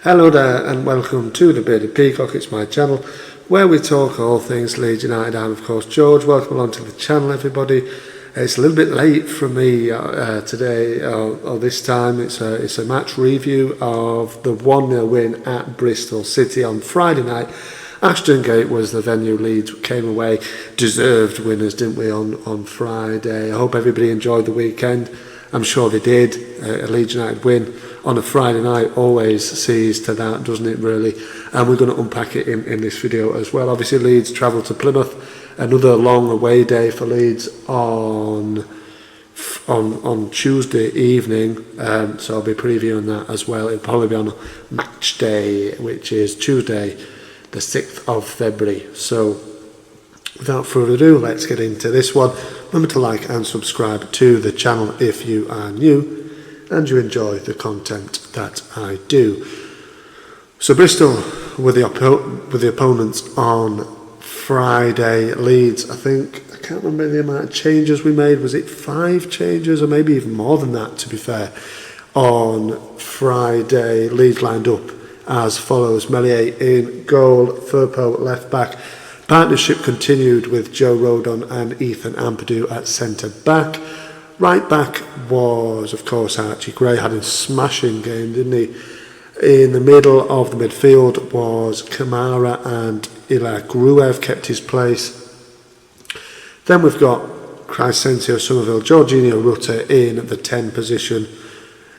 Hello there and welcome to the Bearded Peacock. It's my channel where we talk all things Leeds United. I'm of course George. Welcome along to the channel, everybody. It's a little bit late for me today or this time. It's a match review of the 1-0 win at Bristol City on Friday night. Ashton Gate was the venue. Leeds came away deserved winners, didn't we, on Friday. I hope everybody enjoyed the weekend. I'm sure they did. A Leeds United win on a Friday night always sees to that, doesn't it, really? And we're going to unpack it in this video as well. Obviously, Leeds travelled to Plymouth. Another long away day for Leeds on Tuesday evening. So I'll be previewing that as well. It'll probably be on match day, which is Tuesday, the 6th of February. So without further ado, let's get into this one. Remember to like and subscribe to the channel if you are new and you enjoy the content that I do. So Bristol were the opponents on Friday. Leeds, I can't remember the amount of changes we made. Was it 5 changes or maybe even more than that, to be fair? On Friday, Leeds lined up as follows: Meslier in goal, Firpo left back. Partnership continued with Joe Rodon and Ethan Ampadu at centre back. Right back was, of course, Archie Gray. Had a smashing game, didn't he? In the middle of the midfield was Kamara, and Ila Gruev kept his place. Then we've got Crescencio Somerville, Jorginho Rutter in the 10 position.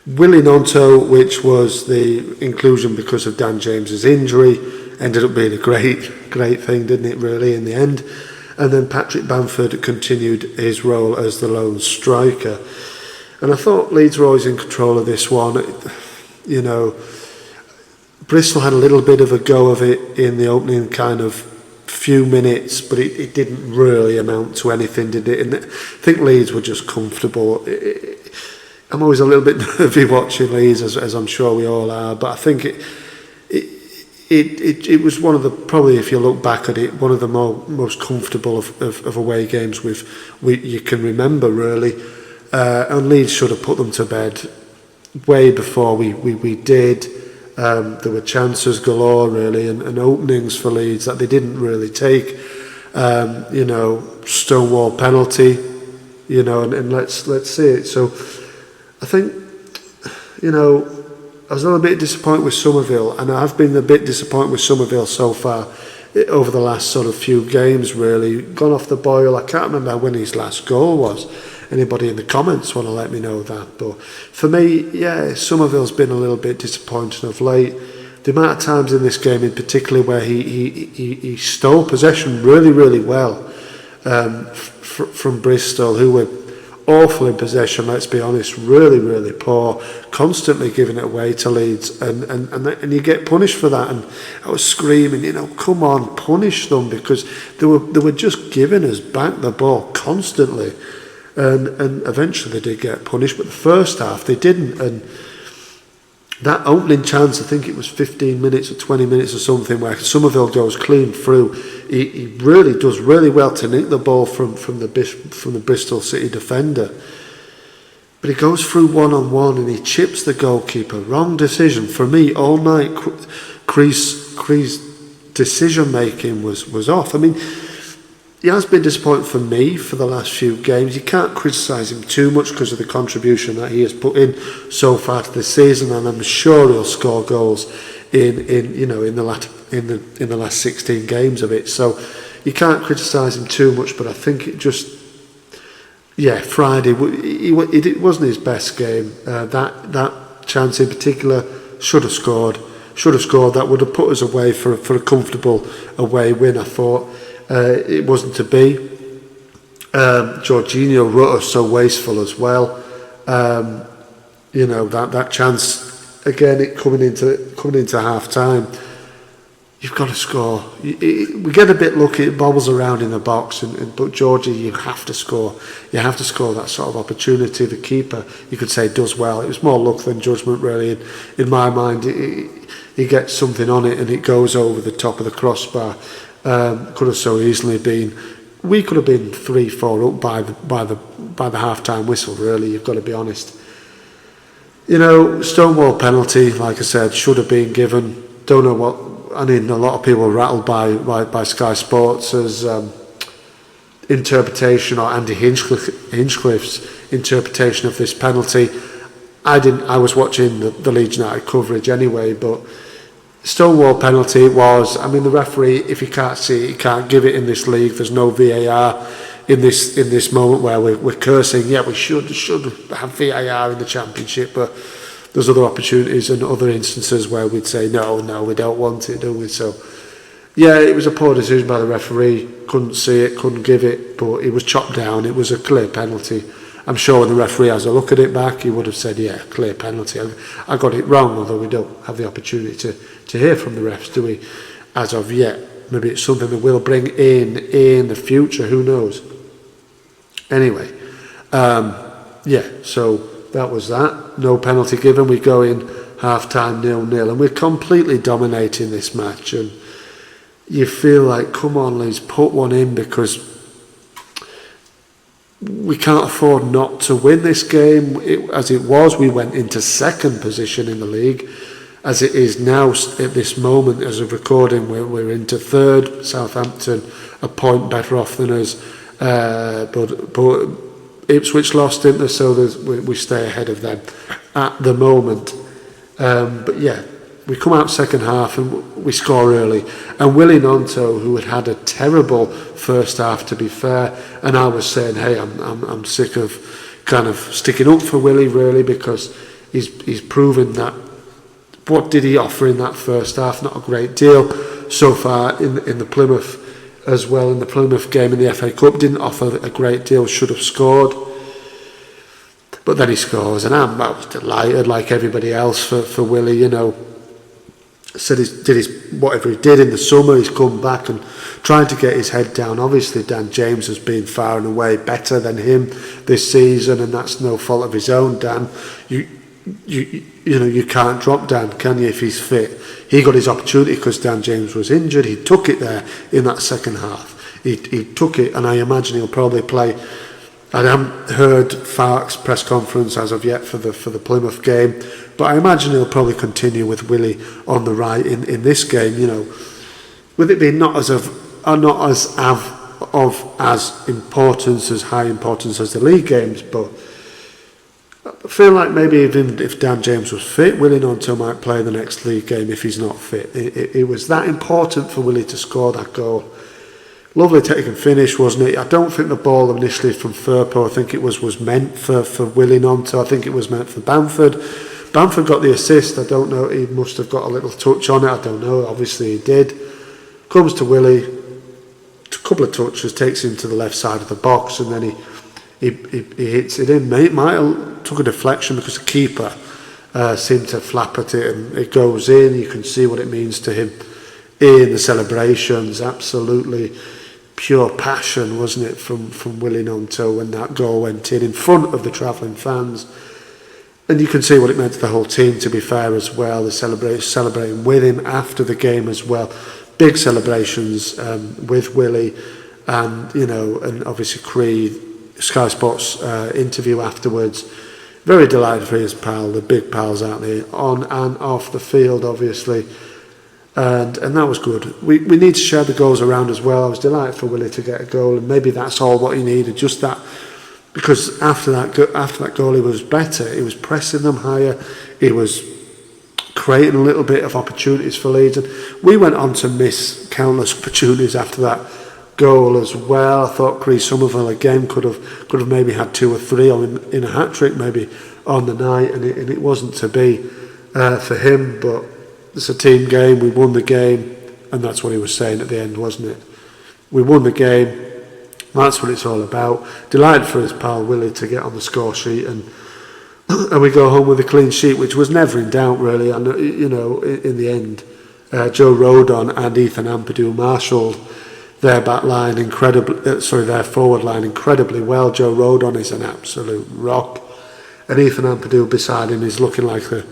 Willy Nonto, which was the inclusion because of Dan James's injury, ended up being a great thing, didn't it, really, in the end. And then Patrick Bamford continued his role as the lone striker. And I thought Leeds were always in control of this one. You know, Bristol had a little bit of a go of it in the opening kind of few minutes, but it didn't really amount to anything, did it? And I think Leeds were just comfortable. I'm always a little bit nervy watching Leeds, as I'm sure we all are, but I think it was one of the, probably if you look back at it, one of the most comfortable of away games you can remember, really. And Leeds should have put them to bed way before we did. There were chances galore, really, and openings for Leeds that they didn't really take. You know, Stonewall penalty, you know, and let's see it. So I think, you know, I was a little bit disappointed with Somerville, and I've been a bit disappointed with Somerville so far over the last sort of few games, really. Gone off the boil. I can't remember when his last goal was. Anybody in the comments want to let me know that? But for me, yeah, Somerville's been a little bit disappointing of late. The amount of times in this game in particular where he stole possession really well from Bristol, who were awful in possession, let's be honest, really poor, constantly giving it away to Leeds, and you get punished for that. And I was screaming, you know, come on, punish them, because they were just giving us back the ball constantly, and eventually they did get punished, but the first half they didn't. And that opening chance, I think it was 15 minutes or 20 minutes or something, where Somerville goes clean through. He really does really well to nick the ball from the Bristol City defender. But he goes through one-on-one and he chips the goalkeeper. Wrong decision. For me, all night, Cree's decision-making was off. I mean, he has been disappointing for me for the last few games. You can't criticise him too much because of the contribution that he has put in so far to this season, and I'm sure he'll score goals in the last 16 games of it. So you can't criticise him too much. But I think it just, yeah, Friday it wasn't his best game. That chance in particular should have scored. That would have put us away for a comfortable away win, I thought. It wasn't to be. Jorginho Rutter so wasteful as well. You know, that chance again, it coming into half time. You've got to score. We get a bit lucky; it bobbles around in the box, but Georgie, you have to score. You have to score that sort of opportunity. The keeper, you could say, does well. It was more luck than judgment, really. In my mind, he gets something on it and it goes over the top of the crossbar. Could have so easily been. We could have been 3-4 up by the half-time whistle. Really, you've got to be honest. Stonewall penalty, like I said, should have been given. Don't know what. I mean, a lot of people were rattled by Sky Sports' interpretation, or Andy Hinchcliffe's interpretation of this penalty. I was watching the Leeds United coverage anyway, but Stonewall penalty was. I mean, the referee, if he can't see it, he can't give it in this league. There's no VAR in this moment where we're cursing. Yeah, we should have VAR in the Championship, but there's other opportunities and other instances where we'd say no, we don't want it, do we? So yeah, it was a poor decision by the referee. Couldn't see it, couldn't give it, but it was chopped down. It was a clear penalty. I'm sure when the referee has a look at it back, he would have said, yeah, clear penalty. I got it wrong, although we don't have the opportunity to hear from the refs, do we, as of yet. Maybe it's something that we'll bring in the future, who knows. Anyway, so that was that. No penalty given. We go in half-time 0-0, and we're completely dominating this match. And you feel like, come on, Leeds, put one in, because we can't afford not to win this game. As it was, we went into second position in the league. As it is now, at this moment, as of recording, we're into third. Southampton a point better off than us. But Ipswich lost, didn't they? So we stay ahead of them at the moment. But yeah, we come out second half and we score early. And Willy Nonto, who had a terrible first half, to be fair, and I was saying, hey, I'm sick of kind of sticking up for Willy, really, because he's proven that. What did he offer in that first half? Not a great deal so far in the Plymouth as well. In the Plymouth game in the FA Cup, didn't offer a great deal. Should have scored, but then he scores, and I was delighted, like everybody else, for Willy. Said whatever he did in the summer. He's come back and trying to get his head down. Obviously, Dan James has been far and away better than him this season, and that's no fault of his own. Dan, you can't drop Dan, can you, if he's fit? He got his opportunity because Dan James was injured. He took it there in that second half. He took it, and I imagine he'll probably play. I haven't heard Farke's press conference as of yet for the Plymouth game, but I imagine he'll probably continue with Willy on the right in this game. With it being not as importance, as high importance as the league games, but I feel like maybe even if Dan James was fit, Willy Nonto might play the next league game if he's not fit. It was that important for Willy to score that goal. Lovely taken finish, wasn't it? I don't think the ball initially from Firpo, I think it was meant for Willy Nonto. I think it was meant for Bamford. Bamford got the assist. I don't know, he must have got a little touch on it. I don't know, obviously he did. Comes to Willy, a couple of touches, takes him to the left side of the box, and then he hits it in. It might have took a deflection because the keeper seemed to flap at it, and it goes in. You can see what it means to him in the celebrations. Absolutely pure passion, wasn't it, from Willy Nonto when that goal went in front of the travelling fans. And you can see what it meant to the whole team, to be fair, as well. They celebrating with him after the game as well. Big celebrations with Willy, and and obviously Creed, Sky Sports interview afterwards. Very delighted for his pal, the big pals out there, on and off the field, obviously. And that was good. We need to share the goals around as well. I was delighted for Willy to get a goal, and maybe that's all what he needed, just that, because after that goal he was better. He was pressing them higher. He was creating a little bit of opportunities for Leeds, and we went on to miss countless opportunities after that goal as well. I thought Chris Somerville again could have maybe had 2 or 3 in a hat trick maybe on the night, and it wasn't to be for him. But it's a team game. We won the game, and that's what he was saying at the end, wasn't it? We won the game. That's what it's all about. Delighted for his pal Willy to get on the score sheet, and we go home with a clean sheet, which was never in doubt, really. And in the end, Joe Rodon and Ethan Ampadu marshalled their back line their forward line incredibly well. Joe Rodon is an absolute rock, and Ethan Ampadu beside him is looking like a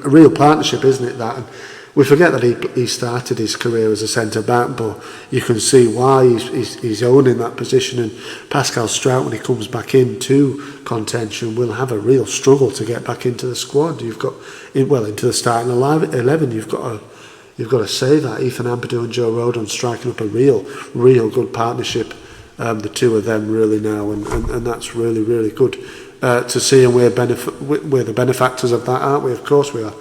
real partnership, isn't it? That, and we forget that he started his career as a centre-back, but you can see why he's owning that position. And Pascal Strout, when he comes back into contention, will have a real struggle to get back into the squad. You've got, into the starting 11, you've got to say that. Ethan Ampadu and Joe Rodon striking up a real good partnership. The two of them really now, and that's really, really good to see. And we're the benefactors of that, aren't we? Of course we are.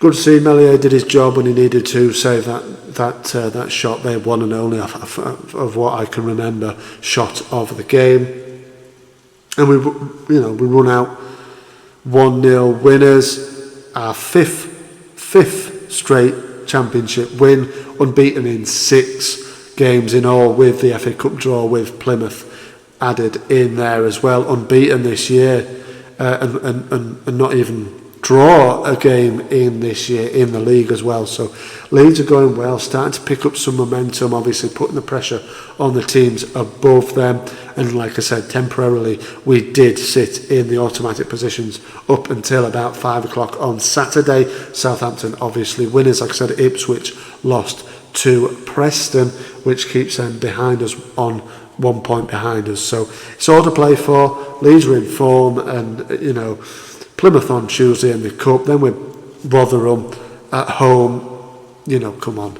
Good to see Meslier did his job when he needed to save that shot. They one and only of what I can remember shot of the game, and we run out 1-0 winners. Our fifth straight championship win, unbeaten in 6 games in all, with the FA Cup draw with Plymouth added in there as well. Unbeaten this year, and not even draw a game in this year in the league as well. So Leeds are going well, starting to pick up some momentum, obviously putting the pressure on the teams above them. And like I said, temporarily we did sit in the automatic positions up until about 5 o'clock on Saturday. Southampton obviously winners. Like I said, Ipswich lost to Preston, which keeps them behind us, on 1 point behind us. So it's all to play for. Leeds are in form, and Plymouth on Tuesday in the Cup, then with Rotherham at home. Come on.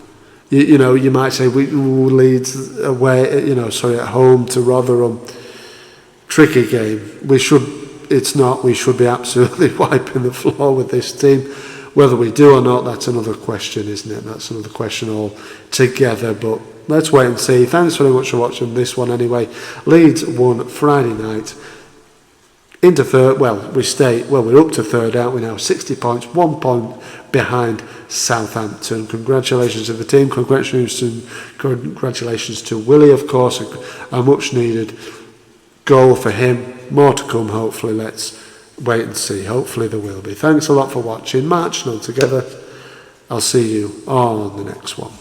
You might say Leeds away, at home to Rotherham. Tricky game. We should be absolutely wiping the floor with this team. Whether we do or not, that's another question, isn't it? That's another question altogether. But let's wait and see. Thanks very much for watching this one anyway. Leeds won Friday night. Into third, we're up to third, aren't we now? 60 points, 1 point behind Southampton. Congratulations to the team. Congratulations to Willy, of course. A much needed goal for him. More to come, hopefully. Let's wait and see. Hopefully there will be. Thanks a lot for watching. Marching on together. I'll see you on the next one.